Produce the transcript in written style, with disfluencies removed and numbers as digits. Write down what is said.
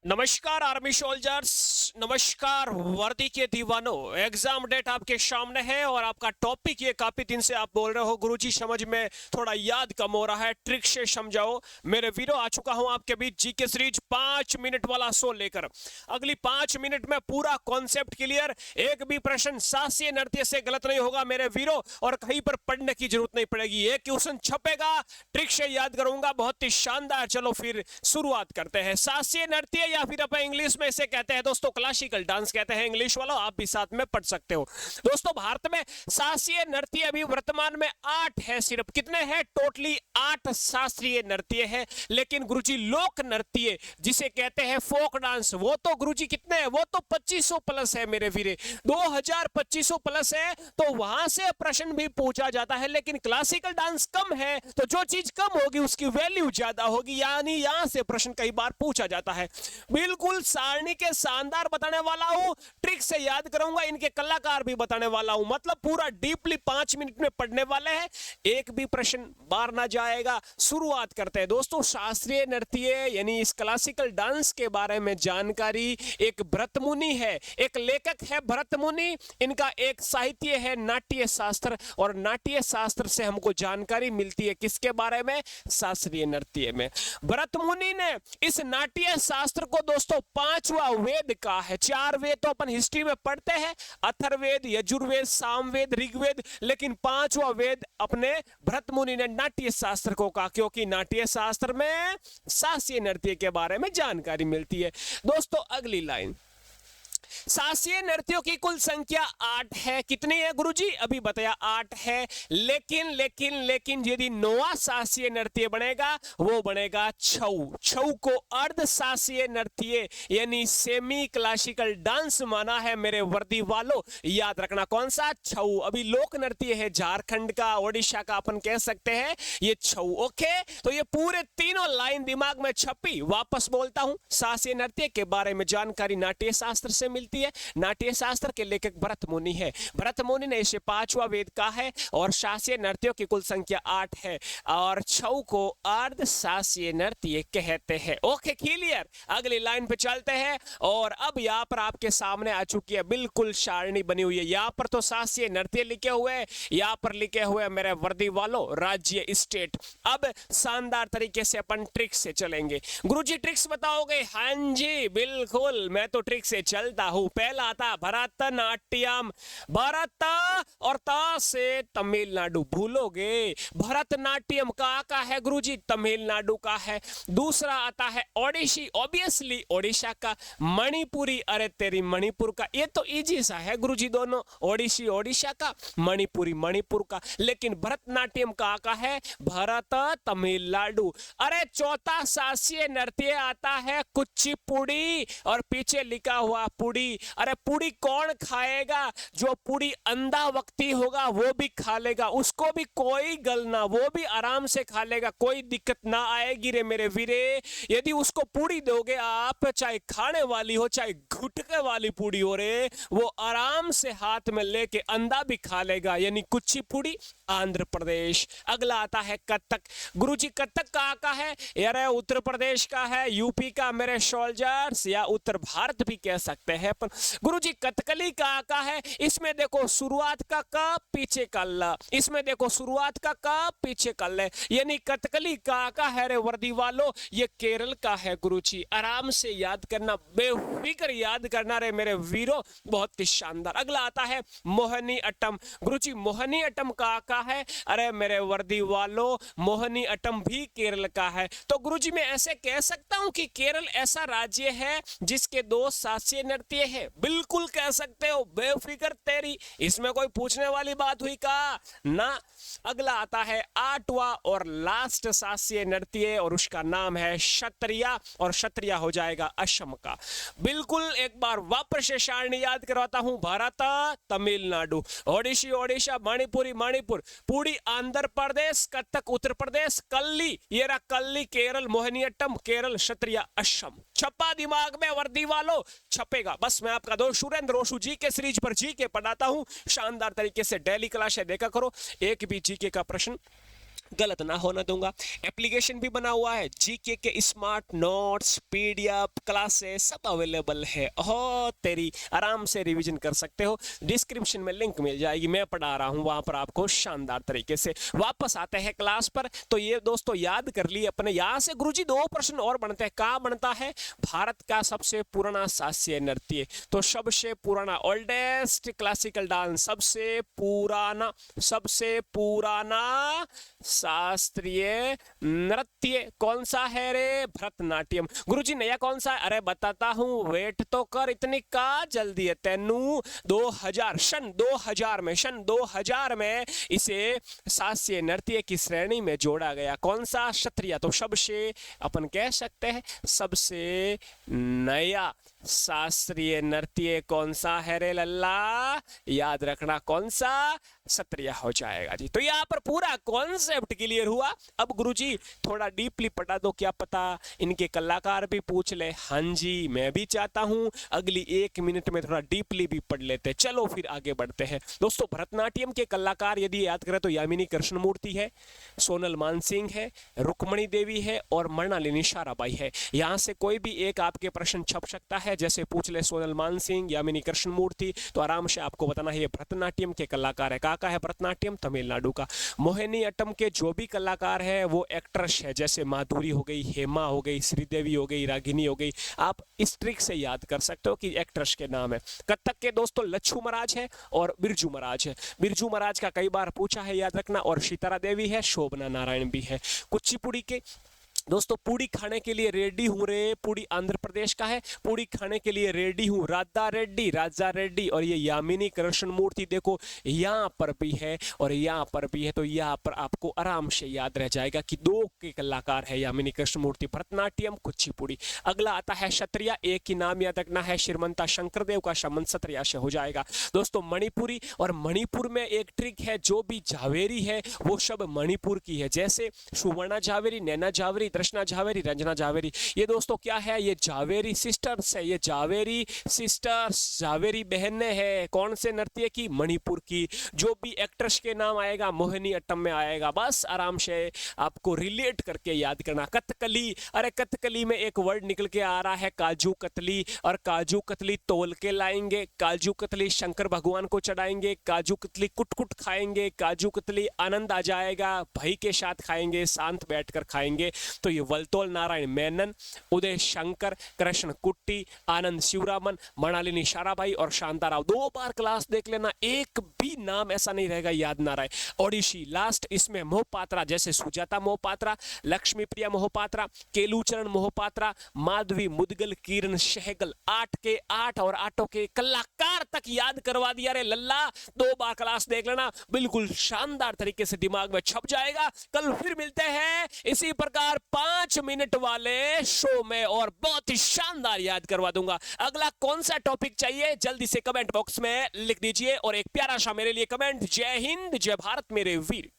नमस्कार army soldiers, नमस्कार वर्दी के दीवानों। एग्जाम डेट आपके सामने है और आपका टॉपिक ये काफी दिन से आप बोल रहे हो गुरुजी समझ में थोड़ा याद कम हो रहा है, ट्रिक से समझाओ। मेरे वीडियो आ चुका हूं आपके बीच जीके सीरीज 5 मिनट वाला शो लेकर। अगली 5 मिनट में पूरा कॉन्सेप्ट क्लियर, एक भी प्रश्न शास्त्रीय नृत्य से गलत नहीं होगा मेरे वीरो, और कहीं पर पढ़ने की जरूरत नहीं पड़ेगी। एक क्वेश्चन छपेगा, ट्रिक से याद करूंगा, बहुत ही शानदार। चलो फिर शुरुआत करते हैं। शास्त्रीय नृत्य या फिर अपन इंग्लिश में इसे कहते हैं दोस्तों क्लासिकल डांस कहते हैं इंग्लिश वालों, आप भी साथ में पढ़ सकते हो। दोस्तों भारत में शास्त्रीय नृत्य अभी वर्तमान में 8 है। सिर्फ कितने हैं? टोटली 8 शास्त्रीय नृत्य है। लेकिन गुरुजी लोक नृत्य जिसे कहते हैं फोक डांस, वो तो गुरुजी कितने हैं? वो तो 2500 प्लस है मेरे वीरे, 2500 प्लस है। तो वहां से प्रश्न भी पूछा जाता है। लेकिन क्लासिकल डांस कम है, तो जो चीज कम होगी उसकी वैल्यू ज्यादा होगी, यानी यहां से प्रश्न कई बार पूछा जाता है। बिल्कुल सारणी के शानदार बताने वाला हूं, ट्रिक से याद कराऊंगा, इनके कलाकार भी बताने वाला हूं। मतलब पूरा डीपली 5 मिनट में पढ़ने वाले हैं, एक भी प्रश्न बार ना जाएगा। शुरुआत करते हैं दोस्तों। शास्त्रीय नृत्य यानी इस क्लासिकल डांस के बारे में जानकारी, एक भरत मुनि है, एक लेखक है भरत मुनि, इनका एक साहित्य है नाट्य शास्त्र, और नाट्य शास्त्र से हमको जानकारी मिलती है किसके बारे में? शास्त्रीय नृत्य में। भरत मुनि ने इस नाट्य शास्त्र को दोस्तों 5वां वेद कहा है। 4 वेद तो अपन हिस्ट्री में पढ़ते हैं, अथर्ववेद, यजुर्वेद, सामवेद, ऋग्वेद, लेकिन 5वां वेद अपने भरत मुनि ने नाट्य शास्त्र को कहा, क्योंकि नाट्य शास्त्र में शास्त्रीय नृत्य के बारे में जानकारी मिलती है। दोस्तों अगली लाइन, शास्त्रीय नृत्यों की कुल संख्या 8 है। कितनी है गुरुजी? अभी बताया 8 है। लेकिन यदि 9वां शास्त्रीय नृत्य बनेगा वो बनेगा छऊ। छऊ को अर्ध शास्त्रीय नृत्य यानी सेमी क्लासिकल डांस माना है मेरे वर्दी वालों, याद रखना। कौन सा? छऊ। अभी लोक नृत्य है झारखंड का, ओडिशा का, अपन कह सकते हैं ये छऊ। ओके, तो ये पूरे तीनों लाइन दिमाग में छपी। वापस बोलता हूं, शास्त्रीय नृत्य के बारे में जानकारी नाट्य शास्त्र से मिलती है। नाट्य शास्त्र के लेखक भरत मुनि है। भरत मुनि ने इसे 5वां वेद कहा है, और शास्त्रीय नृत्यों की कुल संख्या 8 है, और छऊ को अर्ध शास्त्रीय नृत्य कहते हैं। ओके क्लियर, अगली लाइन पे चलते हैं। और अब यहाँ पर आपके सामने आ चुकी है बिल्कुल सारणी बनी हुई है। यहाँ पर तो शास्त्रीय नृत्य लिखे हुए हैं, यहाँ पर लिखे हुए मेरे वर्दी वालों राज्य स्टेट। अब शानदार तरीके से अपन ट्रिक्स से चलेंगे। गुरुजी ट्रिक्स बताओगे? हाँ जी बिल्कुल, मैं तो ट्रिक से चलता हूं। पहला आता भरतनाट्यम। भरत और ता से तमिलनाडु, भूलोगे? भरतनाट्यम का है गुरुजी? तमिलनाडु का है। दूसरा आता है ओडिसी, ऑब्वियसली ओडिशा का। मणिपुरी, अरे तेरी मणिपुर का, ये तो इजी सा है गुरुजी दोनों, ओडिसी ओडिशा का, मणिपुरी मणिपुर का। लेकिन भरतनाट्यम का है? भरत तमिलनाडु। अरे चौथा शास्त्रीय नृत्य आता है कुचिपुड़ी, और पीछे लिखा हुआ पुड़ी। अरे पुड़ी कौन खाएगा? जो पुड़ी अंधा व्यक्ति होगा वो भी खा लेगा, उसको भी कोई गलना, वो भी आराम से खा लेगा, कोई दिक्कत ना आएगी रे मेरे वीरे। यदि उसको पुड़ी दोगे आप, चाहे खाने वाली हो चाहे घुटके वाली पुड़ी हो रे, वो आराम से हाथ में लेके अंधा भी खा लेगा, यानी कुचिपुड़ी आंध्र प्रदेश। अगला आता है कथक। गुरुजी कथक का है? यार उत्तर प्रदेश का है, यूपी का मेरे सोल्जर्स, या उत्तर भारत भी कह सकते हैं। गुरुजी कथकली का है? इसमें देखो शुरुआत का पीछे का ल, इसमें देखो शुरुआत का पीछे का ल, यानी कथकली का है रे वर्दी वालों, ये केरल का है गुरुजी। आराम से याद करना, बेफिक्र याद करना रे मेरे वीरों, बहुत ही शानदार। अगला आता है मोहिनी अट्टम। गुरुजी मोहिनी अट्टम का है? अरे मेरे वर्दी वालों, मोहिनी अट्टम भी केरल का है। तो गुरुजी मैं ऐसे कह सकता हूं कि केरल ऐसा राज्य है जिसके 2 शास्त्रीय नृत्य है? बिल्कुल कह सकते हो, बेफिक्र तेरी, इसमें कोई पूछने वाली बात हुई का ना। अगला आता है 8वां और लास्ट शास्त्रीय नृत्य, और उसका नाम है क्षत्रिया, और क्षत्रिया हो जाएगा असम का। बिल्कुल एक बार वापस से सारणी याद करवाता हूं। भारत तमिलनाडु, ओडिसी ओडिशा, मणिपुरी मणिपुर, पुड़ी आंध्र प्रदेश, कथक उत्तर प्रदेश, कल्ली ये रहा कल्ली केरल, मोहिनीअट्टम केरल, क्षत्रिया असम। छपा दिमाग में वर्दी वालों? छपेगा। बस मैं आपका दोस्त सुरेंद्र रोशु जी के सीरीज पर जी के पढ़ाता हूं, शानदार तरीके से डेली क्लास देखा करो, एक भी जीके का प्रश्न गलत ना होने दूंगा। एप्लीकेशन भी बना हुआ है, जीके के स्मार्ट नोट्स, पीडीएफ क्लासेस सब अवेलेबल है। और तेरी आराम से रिवीजन कर सकते हो। डिस्क्रिप्शन में लिंक मिल जाएगी, मैं पढ़ा रहा हूं वहां पर आपको शानदार तरीके से। वापस आते हैं क्लास पर। तो ये दोस्तों याद कर लिए अपने। यहां से गुरुजी 2 प्रश्न और बनते हैं। कहां बनता है? भारत का सबसे पुराना शास्त्रीय नृत्य। तो सबसे पुराना, ओल्डेस्ट क्लासिकल डांस, सबसे पुराना शास्त्रीय नृत्य कौन सा है रे? भरतनाट्यम। गुरुजी नया कौन सा है? अरे बताता हूं, वेट तो कर, इतनी का जल्दी है तेनू। 2000 सन 2000 में इसे शास्त्रीय नृत्य की श्रेणी में जोड़ा गया। कौन सा? क्षत्रिय। तो सबसे अपन कह सकते हैं सबसे नया शास्त्रीय नृत्य कौन सा है रे लल्ला? याद रखना कौन सा? क्षत्रिय हो जाएगा जी। तो यहाँ पर पूरा कॉन्सेप्ट क्लियर हुआ। अब गुरुजी थोड़ा डीपली पढ़ा दो, क्या पता इनके कलाकार भी पूछ ले। हाँ जी, मैं भी चाहता हूं अगली 1 मिनट में थोड़ा डीपली भी पढ़ लेते। चलो फिर आगे बढ़ते हैं दोस्तों। भरतनाट्यम के कलाकार यदि याद करें तो यामिनी कृष्णमूर्ति है, सोनल मानसिंह है, रुक्मणी देवी है और मृणालिनी साराभाई है। यहाँ से कोई भी एक आपके प्रश्न छप सकता है। जैसे पूछ ले सोनल मानसिंह, यामिनी कृष्णमूर्ति, तो आराम से आपको बताना है ये भरतनाट्यम के कलाकार है। का है भरतनाट्यम? तमिलनाडु का। मोहिनी अट्टम के जो भी कलाकार है वो एक्ट्रेस है। जैसे माधुरी हो गई, हेमा हो गई, श्रीदेवी हो गई, रागिनी हो गई। आप इस ट्रिक से याद कर सकते हो कि एक्ट्रेस के नाम है। कथक के दोस्तों लच्छू महाराज है और बिरजू महाराज है। बिरजू महाराज का कई बार पूछा है, याद रखना। और सीतारा देवी है, शोभना नारायण भी है। कुचिपुड़ी के दोस्तों पूड़ी खाने के लिए रेडी हूं रे, पूड़ी आंध्र प्रदेश का है। पूड़ी खाने के लिए रेडी हूं, राजा रेड्डी। और ये यामिनी कृष्णमूर्ति देखो यहाँ पर भी है और यहाँ पर भी है। तो यहाँ पर आपको आराम से याद रह जाएगा कि 2 के कलाकार है, यामिनी कृष्णमूर्ति, भरतनाट्यम, कुचिपुड़ी। अगला आता है क्षत्रिय। एक ही नाम याद रखना है, श्रीमंता शंकरदेव का संबंध क्षत्रिय से हो जाएगा। दोस्तों मणिपुरी, और मणिपुर में एक ट्रिक है, जो भी झावेरी है वो सब मणिपुर की है। जैसे सुवर्णा झावेरी, नैना झावेरी, दर्शना झावेरी, रंजना झावेरी। ये दोस्तों क्या है? ये झावेरी सिस्टर्स है। ये झावेरी सिस्टर्स, झावेरी बहनें हैं। कौन से नृत्य की? मणिपुर की। जो भी एक्ट्रेस के नाम आएगा मोहिनी अट्टम में आएगा। बस आराम से आपको रिलेट करके याद करना। कथकली, अरे कथकली में एक वर्ड निकल के आ रहा है काजू कतली, और काजू कतली तोल के लाएंगे। काजू कतली शंकर भगवान को चढ़ाएंगे। काजू कतली कुट कुट खाएंगे। काजू कतली आनंद आ जाएगा, भाई के साथ खाएंगे, शांत बैठकर खाएंगे। तो ये वलतोल नारायण मेनन, उदय शंकर, कृष्ण कुट्टी, आनंद शिवरामन, मृणालिनी साराभाई और शांताराव। 2 बार क्लास देख लेना, एक भी नाम ऐसा नहीं रहेगा याद ना रहे। ओडिसी लास्ट, इसमें मोहपात्रा, जैसे सुजाता मोहपात्रा, लक्ष्मी प्रिया मोहपात्रा, केलूचरण मोहपात्रा, माधवी मुदगल, किरण सहगल। 8 के 8 और 8 के कलाकार तक याद करवा दिया रे लल्ला। 2 बार क्लास देख लेना, बिल्कुल शानदार तरीके से दिमाग में छप जाएगा। कल फिर मिलते हैं इसी प्रकार 5 मिनट वाले शो में और बहुत ही शानदार याद करवा दूंगा। अगला कौन सा टॉपिक चाहिए जल्दी से कमेंट बॉक्स में लिख दीजिए और एक प्यारा सा मेरे लिए कमेंट। जय हिंद, जय भारत मेरे वीर।